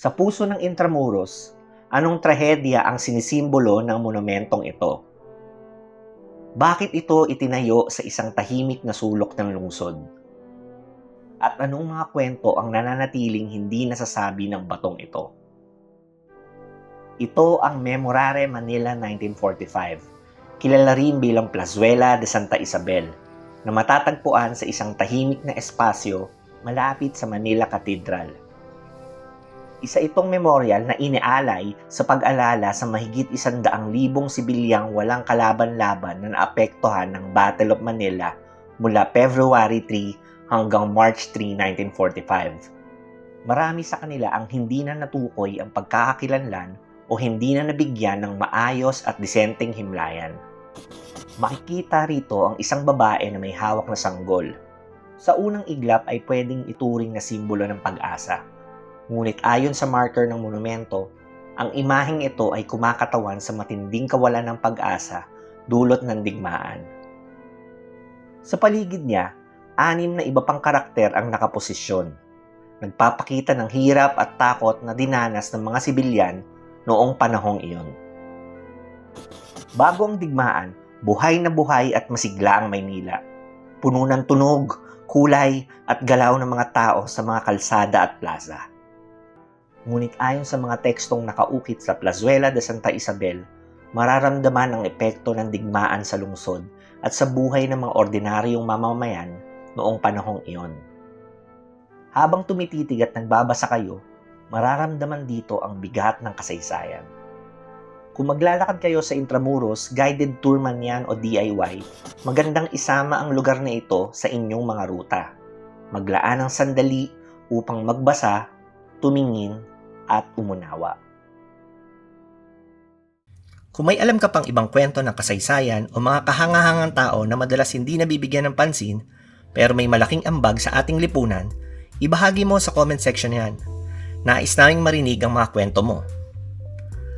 Sa puso ng Intramuros, anong trahedya ang sinisimbolo ng monumentong ito? Bakit ito itinayo sa isang tahimik na sulok ng lungsod? At anong mga kwento ang nananatiling hindi nasasabi ng batong ito? Ito ang Memorare Manila 1945, kilala rin bilang Plazuela de Santa Isabel, na matatagpuan sa isang tahimik na espasyo malapit sa Manila Cathedral. Isa itong memorial na inialay sa pag-alala sa mahigit 100,000 sibilyang walang kalaban-laban na naapektuhan ng Battle of Manila mula February 3 hanggang March 3, 1945. Marami sa kanila ang hindi na natukoy ang pagkakakilanlan o hindi na nabigyan ng maayos at disenteng himlayan. Makikita rito ang isang babae na may hawak na sanggol. Sa unang iglap ay pwedeng ituring na simbolo ng pag-asa. Ngunit ayon sa marker ng monumento, ang imaheng ito ay kumakatawan sa matinding kawalan ng pag-asa dulot ng digmaan. Sa paligid niya, 6 na iba pang karakter ang nakaposisyon. Nagpapakita ng hirap at takot na dinanas ng mga sibilyan noong panahong iyon. Bago ang digmaan, buhay na buhay at masigla ang Maynila. Puno ng tunog, kulay at galaw ng mga tao sa mga kalsada at plaza. Ngunit ayon sa mga tekstong nakaukit sa Plazuela de Santa Isabel, mararamdaman ang epekto ng digmaan sa lungsod at sa buhay ng mga ordinaryong mamamayan noong panahong iyon. Habang tumititig at nagbabasa kayo, mararamdaman dito ang bigat ng kasaysayan. Kung maglalakad kayo sa Intramuros, guided tour man yan o DIY, magandang isama ang lugar na ito sa inyong mga ruta. Maglaan ng sandali upang magbasa, tumingin, at umunawa. Kung may alam ka pang ibang kwento ng kasaysayan o mga kahangahangang tao na madalas hindi nabibigyan ng pansin pero may malaking ambag sa ating lipunan, ibahagi mo sa comment section yan. Nais naming marinig ang mga kwento mo.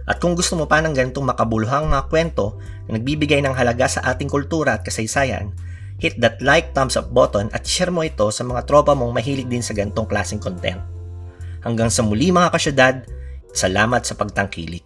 At kung gusto mo pa ng ganitong makabuluhang mga kwento na nagbibigay ng halaga sa ating kultura at kasaysayan, hit that like, thumbs up button at share mo ito sa mga tropa mong mahilig din sa ganitong klaseng content. Hanggang sa muli mga kasyudad, salamat sa pagtangkilik.